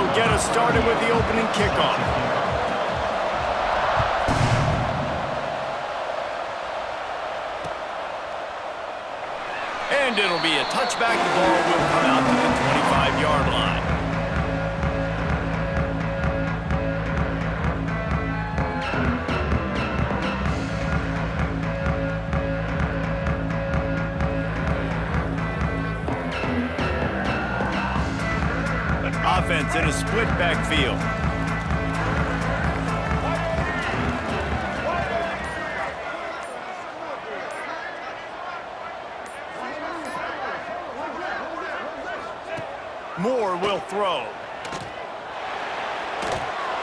will get us started with the opening kickoff. And it'll be a touchback. The ball will come out to the 25-yard line. Offense in a split backfield. Moore will throw.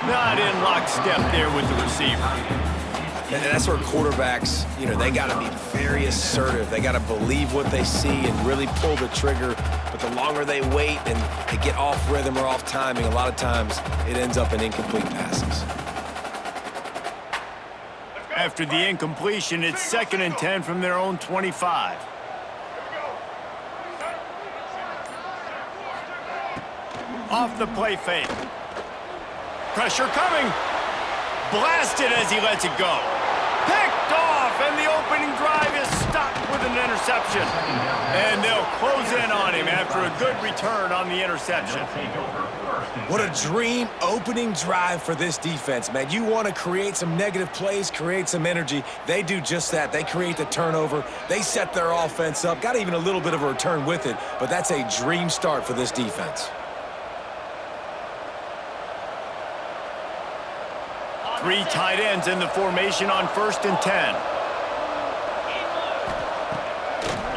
Not in lockstep there with the receiver. And that's where quarterbacks, they got to be very assertive. They got to believe what they see and really pull the trigger. But the longer they wait and they get off rhythm or off timing, a lot of times it ends up in incomplete passes. After the incompletion, it's 2nd and 10 from their own 25. Off the play fake. Pressure coming. Blasted as he lets it go. Picked off, and the opening drive is stopped with an interception. And they'll close in on him after a good return on the interception. What a dream opening drive for this defense, man. You want to create some negative plays, create some energy. They do just that. They create the turnover. They set their offense up. Got even a little bit of a return with it, but that's a dream start for this defense. 3 tight ends in the formation on 1st and 10.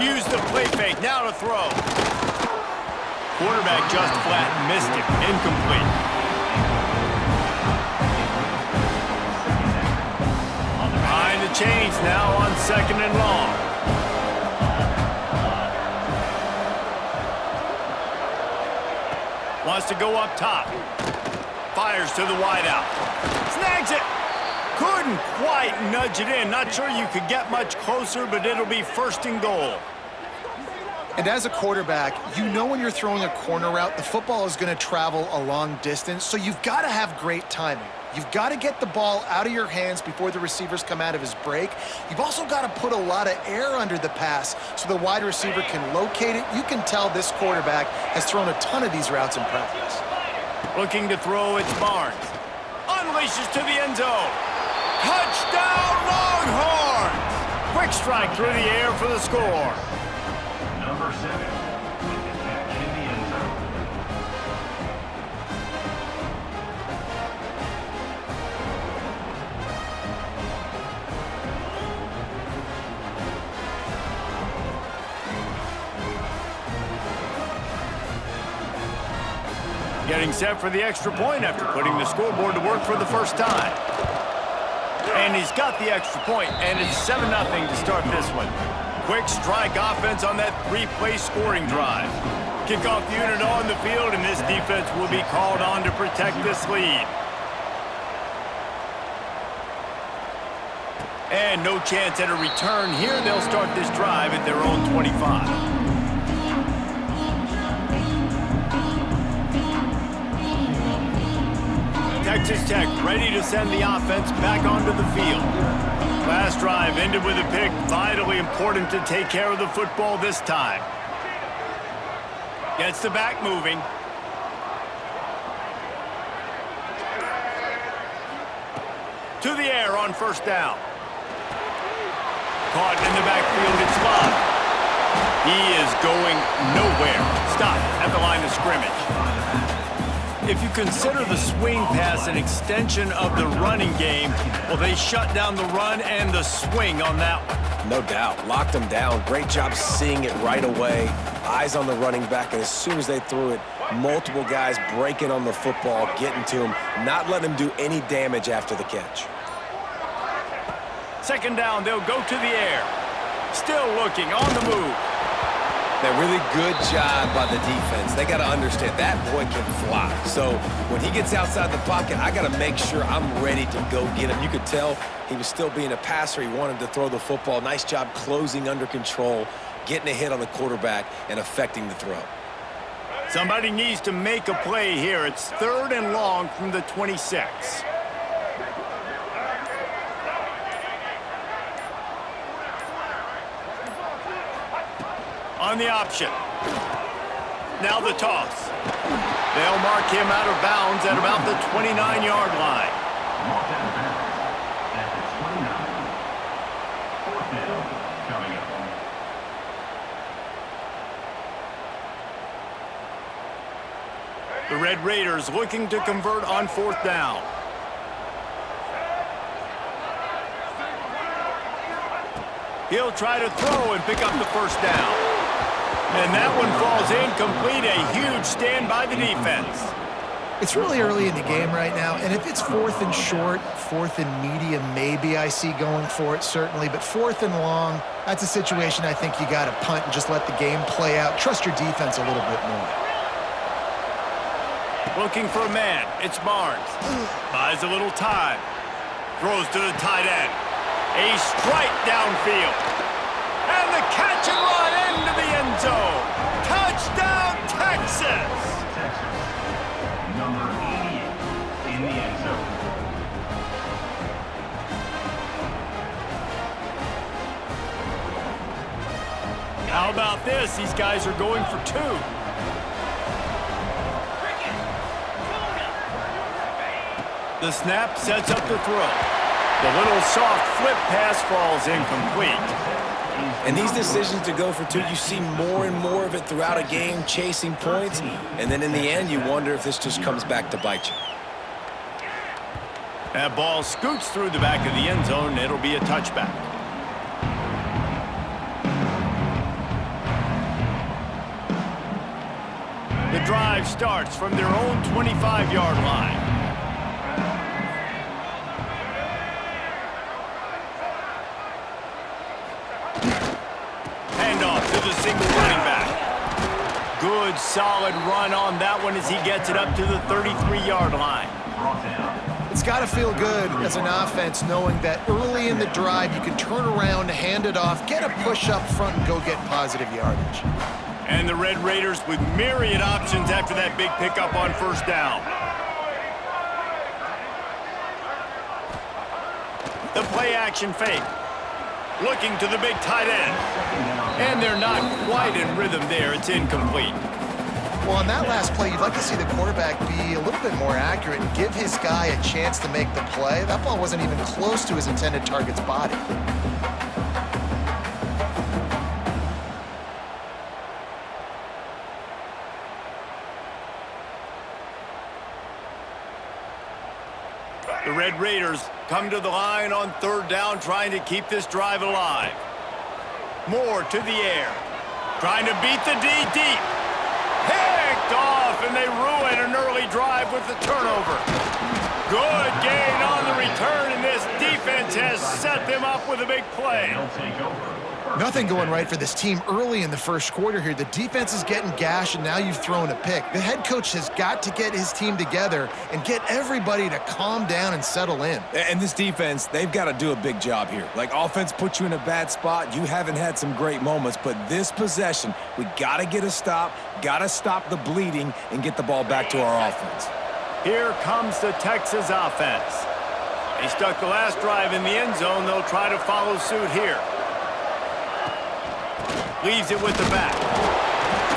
Use the play fake, now to throw. Quarterback just flat missed it, incomplete. Behind the chains now on 2nd and long. Wants to go up top. Fires to the wideout. Snags it. Couldn't quite nudge it in. Not sure you could get much closer, but it'll be 1st and goal. And as a quarterback, you know when you're throwing a corner route, the football is going to travel a long distance, so you've got to have great timing. You've got to get the ball out of your hands before the receivers come out of his break. You've also got to put a lot of air under the pass so the wide receiver can locate it. You can tell this quarterback has thrown a ton of these routes in practice. Looking to throw, it's Barnes. Unleashes to the end zone. Touchdown, Longhorns! Quick strike through the air for the score. Number 7 in the end zone. Getting set for the extra point after putting the scoreboard to work for the first time. And he's got the extra point, and it's 7-0 to start this one. Quick strike offense on that 3-play scoring drive. Kickoff unit on the field, and this defense will be called on to protect this lead. And no chance at a return here. They'll start this drive at their own 25. Texas Tech ready to send the offense back onto the field. Last drive ended with a pick. Vitally important to take care of the football this time. Gets the back moving. To the air on 1st down. Caught in the backfield, it's Love. He is going nowhere. Stop at the line of scrimmage. If you consider the swing pass an extension of the running game, well, they shut down the run and the swing on that one. No doubt. Locked him down. Great job seeing it right away. Eyes on the running back, and as soon as they threw it, multiple guys breaking on the football, getting to him, not letting him do any damage after the catch. 2nd down, they'll go to the air. Still looking, on the move. A really good job by the defense. They got to understand that boy can fly. So when he gets outside the pocket, I got to make sure I'm ready to go get him. You could tell he was still being a passer. He wanted to throw the football. Nice job closing under control, getting a hit on the quarterback, and affecting the throw. Somebody needs to make a play here. It's 3rd and long from the 26. On the option. Now the toss. They'll mark him out of bounds at about the 29-yard line. Marked out of bounds at the 29. 4th down coming up. The Red Raiders looking to convert on 4th down. He'll try to throw and pick up the 1st down. And that one falls incomplete. A huge stand by the defense. It's really early in the game right now, and if it's 4th and short, 4th and medium, maybe I see going for it, certainly. But 4th and long, that's a situation I think you got to punt and just let the game play out. Trust your defense a little bit more. Looking for a man. It's Barnes. Buys a little time. Throws to the tight end. A strike downfield. And the catch and run into the end zone. Touchdown, Texas! Texas, number 88 in the end zone. How about this? These guys are going for 2. The snap sets up the throw. The little soft flip pass falls incomplete. And these decisions to go for 2, you see more and more of it throughout a game, chasing points. And then in the end, you wonder if this just comes back to bite you. That ball scoots through the back of the end zone, and it'll be a touchback. The drive starts from their own 25-yard line. Handoff to the single running back. Good, solid run on that one as he gets it up to the 33-yard line. Brought down. It's got to feel good as an offense knowing that early in the drive you can turn around, hand it off, get a push up front, and go get positive yardage. And the Red Raiders with myriad options after that big pickup on 1st down. The play action fake. Looking to the big tight end. And they're not quite in rhythm there. It's incomplete. Well, on that last play, you'd like to see the quarterback be a little bit more accurate and give his guy a chance to make the play. That ball wasn't even close to his intended target's body. The Red Raiders come to the line on 3rd down, trying to keep this drive alive. Moore to the air. Trying to beat the D deep. Picked off, and they ruin an early drive with the turnover. Good gain on the return, and this defense has set them up with a big play. They'll take over. Nothing going right for this team early in the 1st quarter here. The defense is getting gashed, and now you've thrown a pick. The head coach has got to get his team together and get everybody to calm down and settle in. And this defense, they've got to do a big job here. Like, offense put you in a bad spot. You haven't had some great moments, but this possession, we got to get a stop, got to stop the bleeding, and get the ball back to our offense. Here comes the Texas offense. They stuck the last drive in the end zone. They'll try to follow suit here. Leaves it with the back.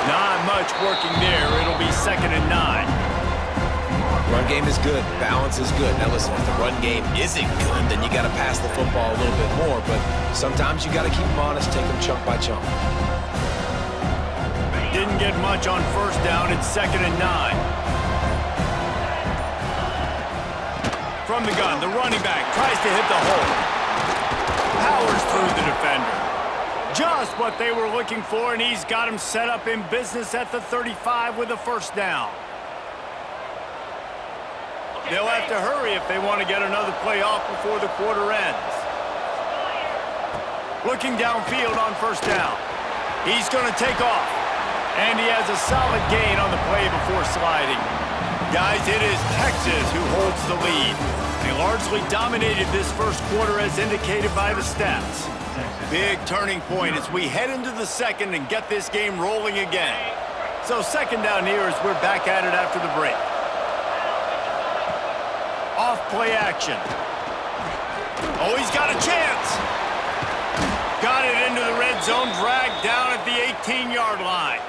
Not much working there. It'll be 2nd and 9. Run game is good. Balance is good. Now listen, if the run game isn't good, then you got to pass the football a little bit more. But sometimes you got to keep them honest, take them chunk by chunk. Didn't get much on 1st down. It's 2nd and 9. From the gun, the running back tries to hit the hole. Powers through the defender. Just what they were looking for, and he's got him set up in business at the 35 with a 1st down. They'll have to hurry if they want to get another play off before the quarter ends. Looking downfield on 1st down. He's going to take off. And he has a solid gain on the play before sliding. Guys, it is Texas who holds the lead. They largely dominated this 1st quarter as indicated by the stats. Big turning point as we head into the 2nd and get this game rolling again. So second down here as we're back at it after the break. Off play action. Oh, he's got a chance. Got it into the red zone, dragged down at the 18-yard line.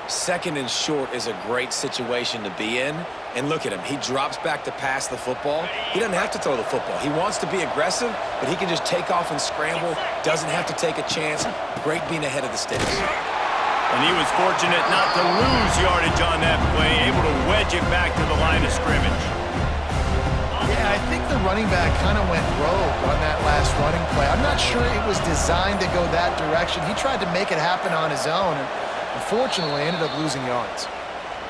Second and short is a great situation to be in. And look at him. He drops back to pass the football. He doesn't have to throw the football. He wants to be aggressive, but he can just take off and scramble. Doesn't have to take a chance. Great being ahead of the sticks. And he was fortunate not to lose yardage on that play, able to wedge it back to the line of scrimmage. Yeah, I think the running back kind of went rogue on that last running play. I'm not sure it was designed to go that direction. He tried to make it happen on his own, and unfortunately ended up losing yards.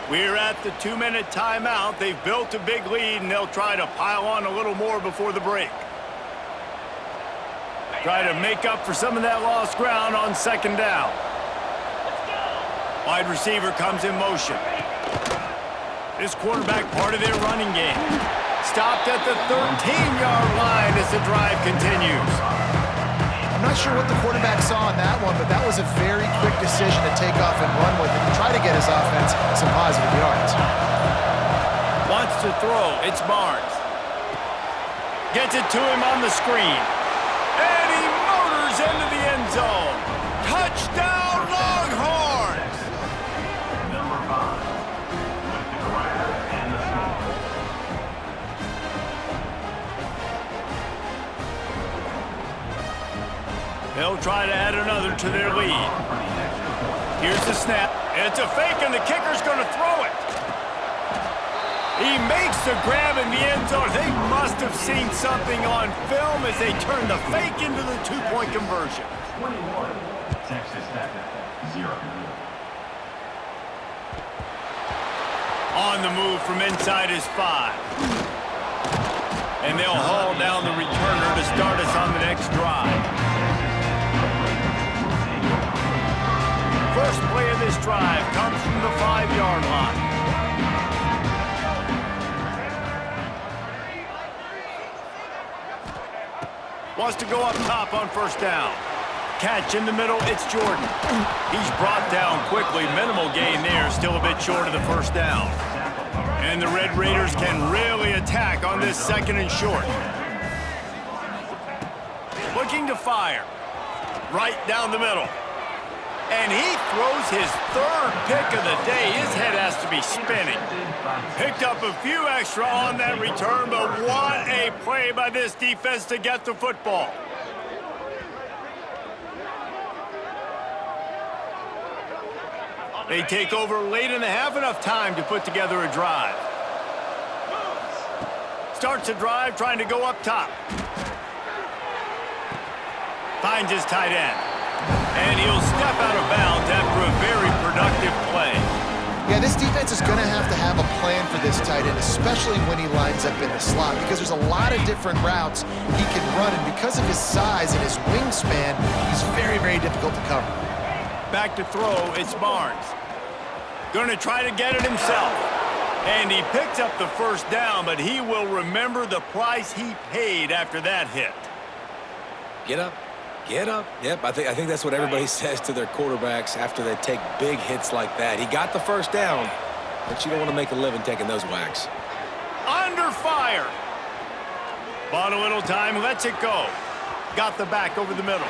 We're at the 2-minute timeout. They've built a big lead, and they'll try to pile on a little more before the break. Try to make up for some of that lost ground on second down. Wide receiver comes in motion. This quarterback part of their running game. Stopped at the 13-yard line as the drive continues. I'm not sure what the quarterback saw on that one, but that was a very quick decision to take off and run with it and try to get his offense some positive yards. Wants to throw. It's Barnes. Gets it to him on the screen. And he motors into the end zone. Touchdown, Longhorns! Number 5, with the grinder and the small. They'll try to add another to their lead. Here's the snap. It's a fake, and the kicker's going to throw it. He makes the grab in the end zone. They must have seen something on film as they turn the fake into the two-point conversion. 21, Texas Tech, 0. On the move from inside his 5. And they'll haul down the returner to start us on the next drive. First play of this drive comes from the 5-yard line. Wants to go up top on first down. Catch in the middle, it's Jordan. He's brought down quickly. Minimal gain there, still a bit short of the first down. And the Red Raiders can really attack on this second and short. Looking to fire. Right down the middle. And he throws his third pick of the day. His head has to be spinning. Picked up a few extra on that return, but what a play by this defense to get the football. They take over late in the half, enough time to put together a drive. Starts a drive trying to go up top. Finds his tight end. And he'll step out of bounds after a very productive play. Yeah, this defense is going to have a plan for this tight end, especially when he lines up in the slot, because there's a lot of different routes he can run, and because of his size and his wingspan, he's very, very difficult to cover. Back to throw, it's Barnes. Going to try to get it himself. And he picks up the first down, but he will remember the price he paid after that hit. Get up. Get up. Yep, I think that's what everybody says to their quarterbacks after they take big hits like that. He got the first down, but you don't want to make a living taking those whacks. Under fire. Bought a little time, lets it go. Got the back over the middle.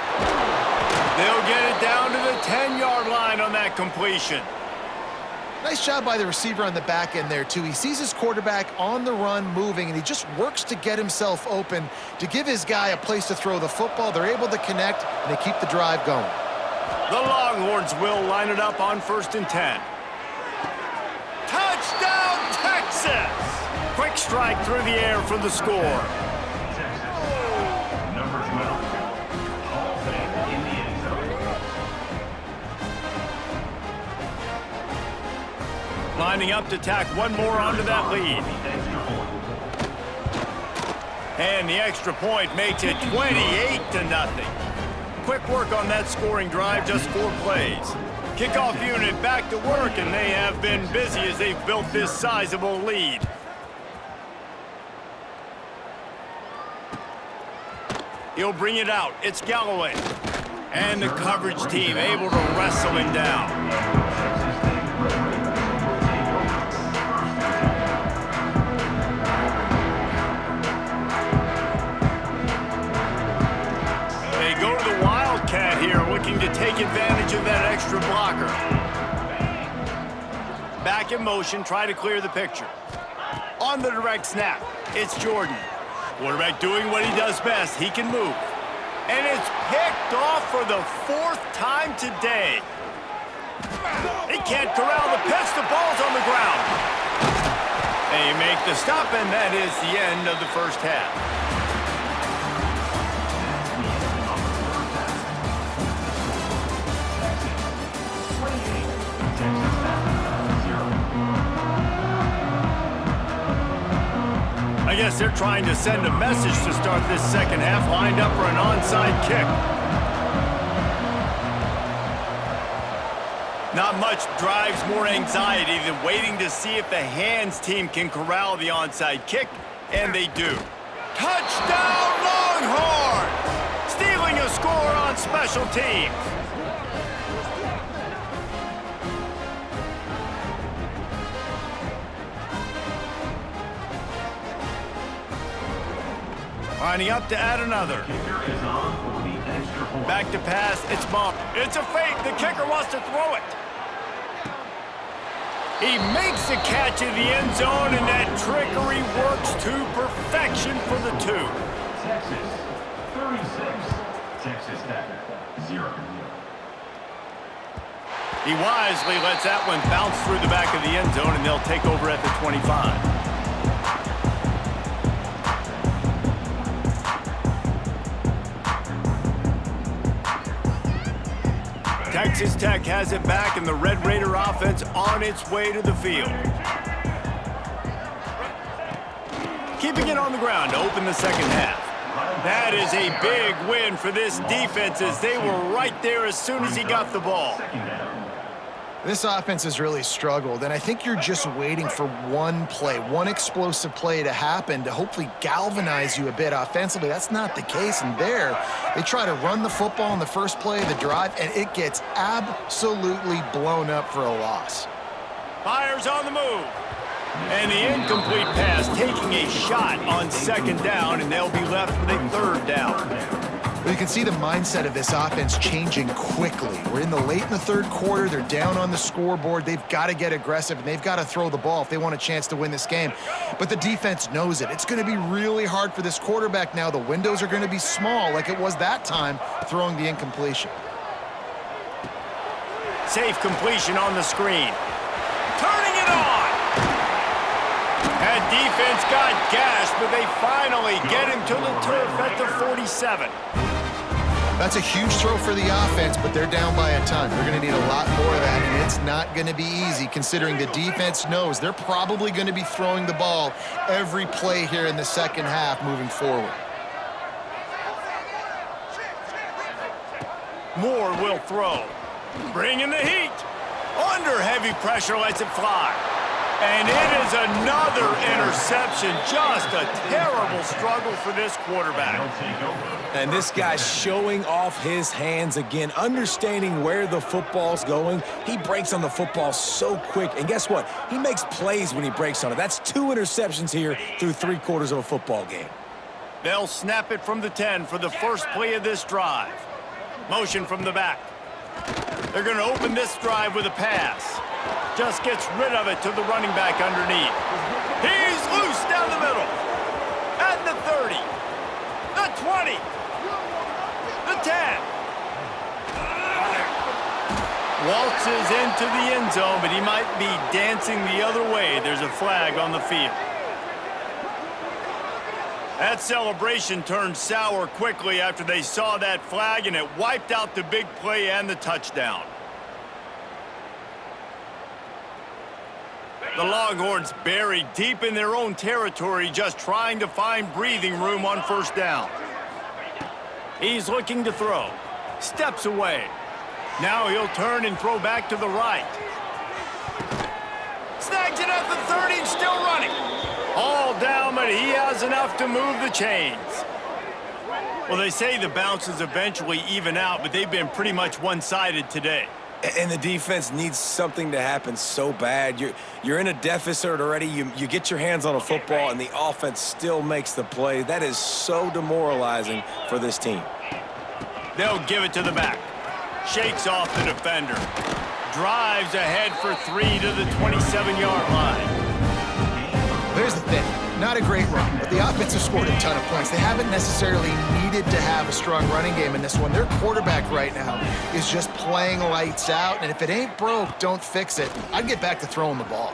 They'll get it down to the 10-yard line on that completion. Nice job by the receiver on the back end there, too. He sees his quarterback on the run moving, and he just works to get himself open to give his guy a place to throw the football. They're able to connect, and they keep the drive going. The Longhorns will line it up on 1st and 10. Touchdown, Texas! Quick strike through the air for the score. Number 12, hauls it in the end zone. Lining up to tack one more onto that lead. And the extra point makes it 28-0. Quick work on that scoring drive, just 4 plays. Kickoff unit back to work, and they have been busy as they've built this sizable lead. He'll bring it out. It's Galloway. And the coverage team able to wrestle him down. take advantage of that extra blocker. Back in motion, try to clear the picture. On the direct snap, it's Jordan. Quarterback doing what he does best. He can move. And it's picked off for the 4th time today. He can't corral the pitch. The ball's on the ground. They make the stop, and that is the end of the first half. I guess they're trying to send a message to start this second half, lined up for an onside kick. Not much drives more anxiety than waiting to see if the hands team can corral the onside kick, and they do. Touchdown Longhorns! Stealing a score on special teams. Lining up to add another. Back to pass, it's bumped. It's a fake, the kicker wants to throw it. He makes the catch in the end zone, and that trickery works to perfection for the 2. Texas, 36. Texas Tech, 0. He wisely lets that one bounce through the back of the end zone, and they'll take over at the 25. Texas Tech has it back, and the Red Raider offense on its way to the field. Keeping it on the ground to open the second half. That is a big win for this defense, as they were right there as soon as he got the ball. This offense has really struggled, and I think you're just waiting for one play, one explosive play to happen to hopefully galvanize you a bit offensively. That's not the case, and there, they try to run the football in the first play of the drive, and it gets absolutely blown up for a loss. Fires on the move. And the incomplete pass taking a shot on second down, and they'll be left with a third down. Well, you can see the mindset of this offense changing quickly. We're late in the third quarter. They're down on the scoreboard. They've got to get aggressive, and they've got to throw the ball if they want a chance to win this game. But the defense knows it. It's going to be really hard for this quarterback now. The windows are going to be small like it was that time throwing the incompletion. Safe completion on the screen. Turning it on! That defense got gashed, but they finally get him to the turf at the 47. That's a huge throw for the offense, but they're down by a ton. They're going to need a lot more of that, and it's not going to be easy considering the defense knows they're probably going to be throwing the ball every play here in the second half moving forward. Moore will throw. Bringing the heat. Under heavy pressure, lets it fly. And it is another interception. Just a terrible struggle for this quarterback. And this guy's showing off his hands again, understanding where the football's going. He breaks on the football so quick. And guess what? He makes plays when he breaks on it. That's 2 interceptions here through 3 quarters of a football game. They'll snap it from the 10 for the first play of this drive. Motion from the back. They're going to open this drive with a pass. Just gets rid of it to the running back underneath. He's loose down the middle. At the 30. The 20. The 10. Waltzes into the end zone, but he might be dancing the other way. There's a flag on the field. That celebration turned sour quickly after they saw that flag, and it wiped out the big play and the touchdown. The Longhorns buried deep in their own territory, just trying to find breathing room on first down. He's looking to throw. Steps away. Now he'll turn and throw back to the right. Snags it at the 30 and still running. All down, but he has enough to move the chains. Well, they say the bounces eventually even out, but they've been pretty much one-sided today. And the defense needs something to happen so bad. You're in a deficit already. You get your hands on a football, and the offense still makes the play. That is so demoralizing for this team. They'll give it to the back. Shakes off the defender. Drives ahead for 3 to the 27-yard line. Here's the thing. Not a great run, but the offense has scored a ton of points. They haven't necessarily needed to have a strong running game in this one. Their quarterback right now is just playing lights out, and if it ain't broke, don't fix it. I'd get back to throwing the ball.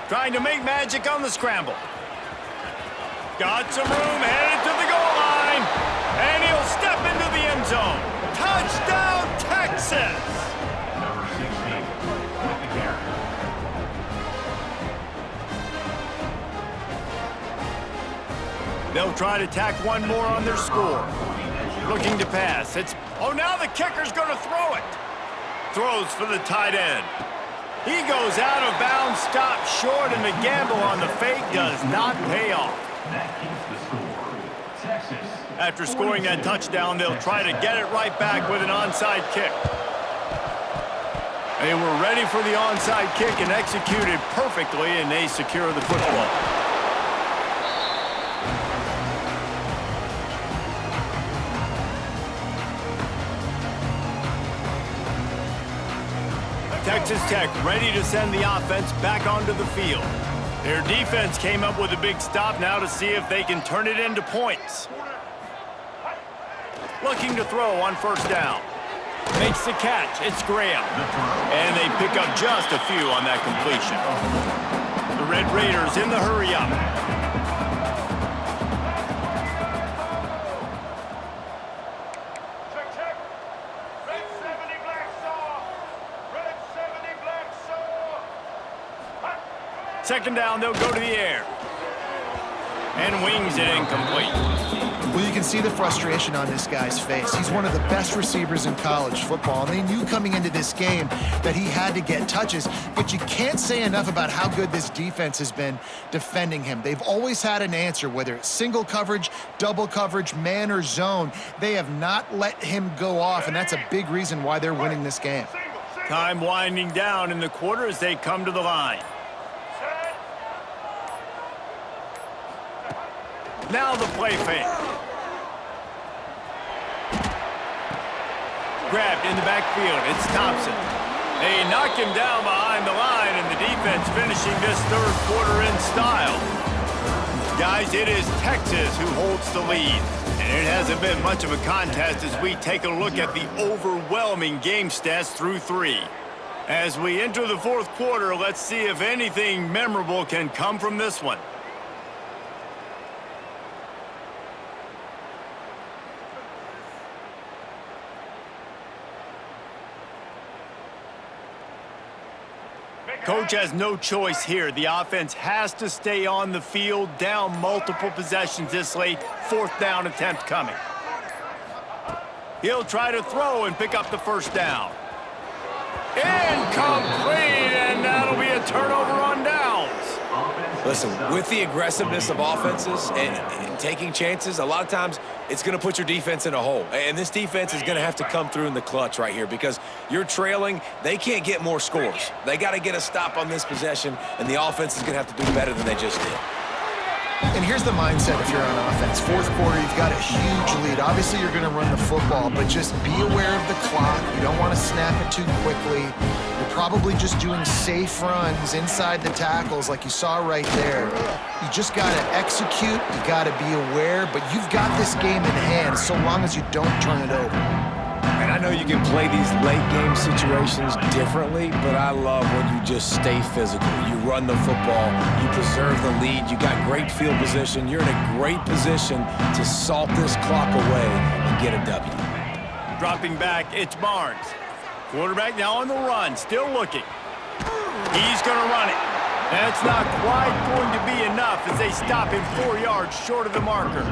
Trying to make magic on the scramble. Got some room, headed to the goal line, and he'll step into the end zone. Touchdown, Texas! Number 16 with the carry. They'll try to tack one more on their score. Looking to pass. Now the kicker's going to throw it. Throws for the tight end. He goes out of bounds, stopped short, and the gamble on the fake does not pay off. That keeps the score. Texas. After scoring that touchdown, they'll try to get it right back with an onside kick. They were ready for the onside kick and executed perfectly, and they secure the football. Texas Tech ready to send the offense back onto the field. Their defense came up with a big stop now to see if they can turn it into points. Looking to throw on first down. Makes the catch. It's Graham. And they pick up just a few on that completion. The Red Raiders in the hurry-up. Second down, they'll go to the air. And wings it incomplete. Well, you can see the frustration on this guy's face. He's one of the best receivers in college football, and they knew coming into this game that he had to get touches, but you can't say enough about how good this defense has been defending him. They've always had an answer, whether it's single coverage, double coverage, man or zone. They have not let him go off, and that's a big reason why they're winning this game. Time winding down in the quarter as they come to the line. Now the play fake. Grabbed in the backfield. It's Thompson. They knock him down behind the line, and the defense finishing this third quarter in style. Guys, it is Texas who holds the lead. And it hasn't been much of a contest as we take a look at the overwhelming game stats through 3. As we enter the fourth quarter, let's see if anything memorable can come from this one. Coach has no choice here. The offense has to stay on the field, down multiple possessions this late. Fourth down attempt coming. He'll try to throw and pick up the first down. Incomplete, and that'll be a turnover on downs. Listen, with the aggressiveness of offenses and taking chances, a lot of times it's going to put your defense in a hole. And this defense is going to have to come through in the clutch right here because you're trailing. They can't get more scores. They got to get a stop on this possession, and the offense is going to have to do better than they just did. And here's the mindset if you're on offense. Fourth quarter, you've got a huge lead. Obviously, you're going to run the football, but just be aware of the clock. You don't want to snap it too quickly. You're probably just doing safe runs inside the tackles like you saw right there. You just got to execute. You got to be aware, but you've got this game in hand so long as you don't turn it over. And I know you can play these late-game situations differently, but I love when you just stay physical. You run the football, you preserve the lead, you got great field position. You're in a great position to salt this clock away and get a W. Dropping back, it's Barnes. Quarterback now on the run, still looking. He's going to run it. That's not quite going to be enough as they stop him 4 yards short of the marker.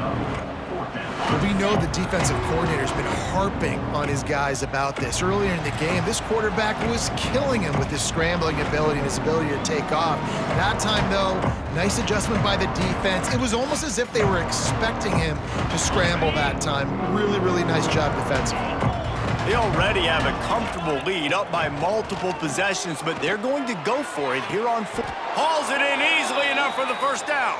Well, we know the defensive coordinator's been harping on his guys about this. Earlier in the game, this quarterback was killing him with his scrambling ability and his ability to take off. That time, though, nice adjustment by the defense. It was almost as if they were expecting him to scramble that time. Really, really nice job defensively. They already have a comfortable lead, up by multiple possessions, but they're going to go for it here on foot. Hauls it in easily enough for the first down.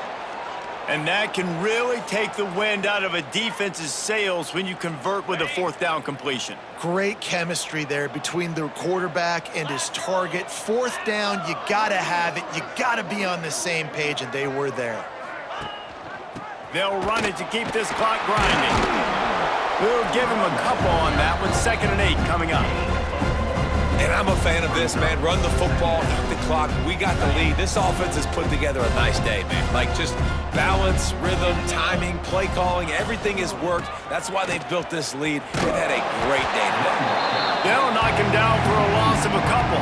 And that can really take the wind out of a defense's sails when you convert with a fourth down completion. Great chemistry there between the quarterback and his target. Fourth down, you gotta have it. You gotta be on the same page, and they were there. They'll run it to keep this clock grinding. We'll give him a couple on that one. 2nd and 8 coming up. And I'm a fan of this, man. Run the football, eat the clock. We got the lead. This offense has put together a nice day, man. Like, just balance, rhythm, timing, play calling, everything has worked. That's why they've built this lead. They've had a great day today. They'll knock him down for a loss of a couple.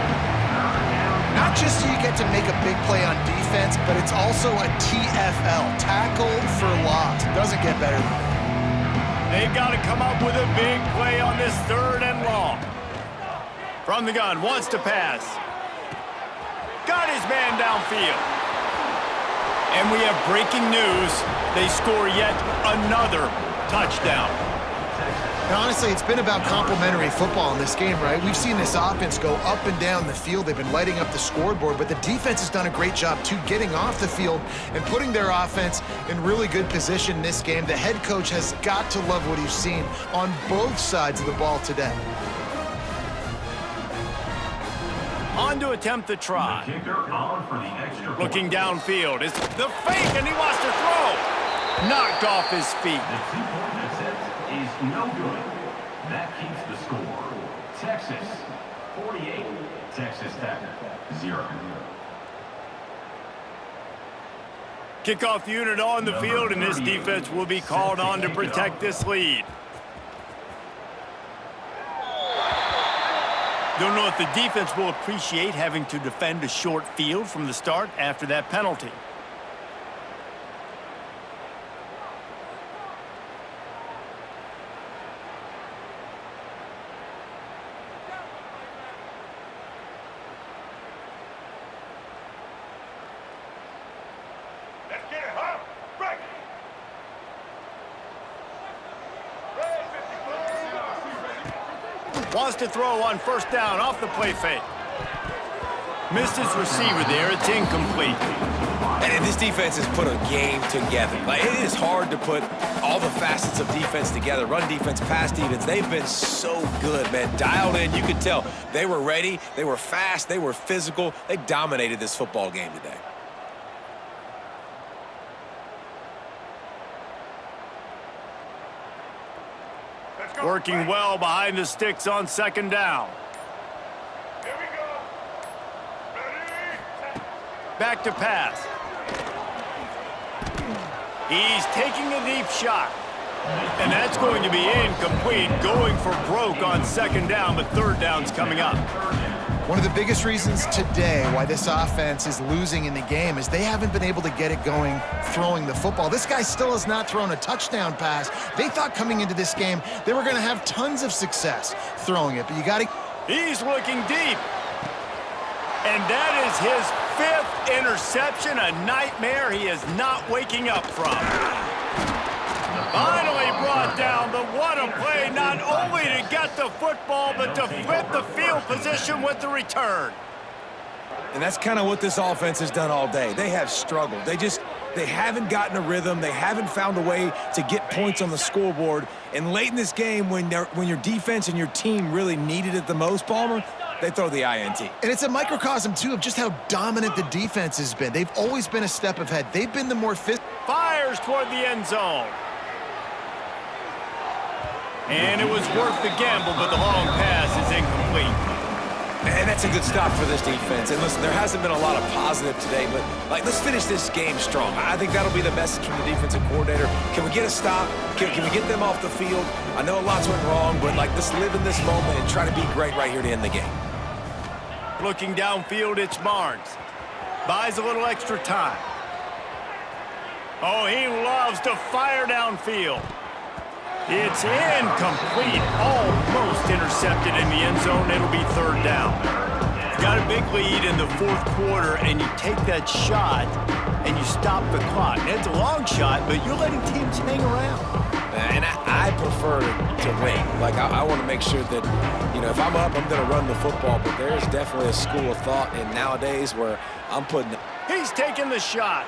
Not just so you get to make a big play on defense, but it's also a TFL, tackle for loss. Doesn't get better than that. They've got to come up with a big play on this 3rd and long. From the gun, wants to pass. Got his man downfield. And we have breaking news. They score yet another touchdown. And honestly, it's been about complementary football in this game, right? We've seen this offense go up and down the field. They've been lighting up the scoreboard, but the defense has done a great job, too, getting off the field and putting their offense in really good position in this game. The head coach has got to love what he's seen on both sides of the ball today. On to attempt the try. The kicker on for the extra point. Looking downfield. It's the fake, and he wants to throw. Knocked off his feet. The 2-point attempt is no good. That keeps the score. Texas 48, Texas Tech 0. Kickoff unit on the field, and this defense will be called on to protect this lead. Don't know if the defense will appreciate having to defend a short field from the start after that penalty. Wants to throw on 1st down off the play fake. Missed his receiver there. It's incomplete. And this defense has put a game together. Like, it is hard to put all the facets of defense together. Run defense, pass defense. They've been so good, man. Dialed in. You could tell they were ready. They were fast. They were physical. They dominated this football game today. Working well behind the sticks on 2nd down. Here we go. Ready? Back to pass. He's taking a deep shot. And that's going to be incomplete, going for broke on 2nd down, but 3rd down's coming up. One of the biggest reasons today why this offense is losing in the game is they haven't been able to get it going throwing the football. This guy still has not thrown a touchdown pass. They thought coming into this game they were going to have tons of success throwing it, but you got to... He's looking deep. And that is his 5th interception, a nightmare he is not waking up from. Finally brought down, but what a play, not only to get the football, but to flip the field position with the return. And that's kind of what this offense has done all day. They have struggled. They haven't gotten a rhythm. They haven't found a way to get points on the scoreboard. And late in this game, when your defense and your team really needed it the most, Palmer, they throw the INT. And it's a microcosm, too, of just how dominant the defense has been. They've always been a step ahead. They've been the more... Fires toward the end zone. And it was worth the gamble, but the long pass is incomplete. And that's a good stop for this defense. And listen, there hasn't been a lot of positive today, but let's finish this game strong. I think that'll be the message from the defensive coordinator. Can we get a stop? Can we get them off the field? I know lots went wrong, but let's live in this moment and try to be great right here to end the game. Looking downfield, it's Barnes. Buys a little extra time. Oh, he loves to fire downfield. It's incomplete, almost intercepted in the end zone. It'll be 3rd down. You got a big lead in the 4th quarter, and you take that shot, and you stop the clock. And it's a long shot, but you're letting teams hang around. And I prefer to win. I want to make sure that, if I'm up, I'm going to run the football. But there's definitely a school of thought in nowadays where I'm putting... He's taking the shot.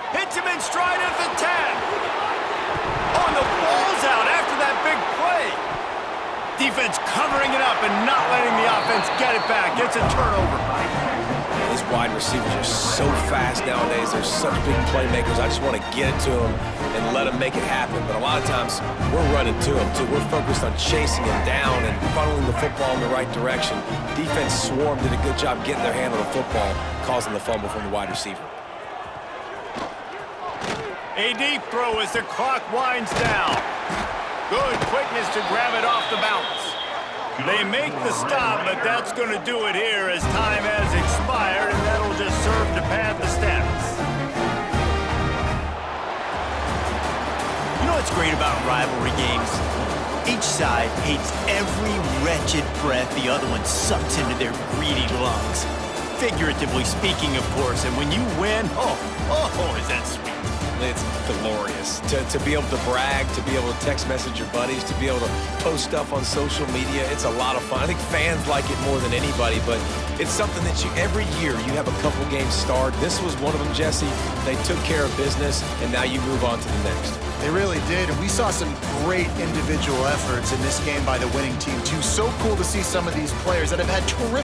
Hits him in stride at the 10. Oh, and the ball's out after that big play. Defense covering it up and not letting the offense get it back. It's a turnover. These wide receivers are so fast nowadays. They're such big playmakers. I just want to get it to them and let them make it happen. But a lot of times, we're running to them, too. We're focused on chasing them down and funneling the football in the right direction. Defense swarm did a good job getting their hand on the football, causing the fumble from the wide receiver. A deep throw as the clock winds down. Good quickness to grab it off the bounce. They make the stop, but that's going to do it here as time has expired, and that'll just serve to pad the stats. You know what's great about rivalry games? Each side hates every wretched breath the other one sucks into their greedy lungs. Figuratively speaking, of course, and when you win, oh, is that sweet. It's glorious to be able to brag, to be able to text message your buddies, to be able to post stuff on social media. It's a lot of fun. I think fans like it more than anybody, but it's something that every year you have a couple games start. This was one of them, Jesse. They took care of business, and now you move on to the next. They really did, and we saw some great individual efforts in this game by the winning team, too. So cool to see some of these players that have had terrific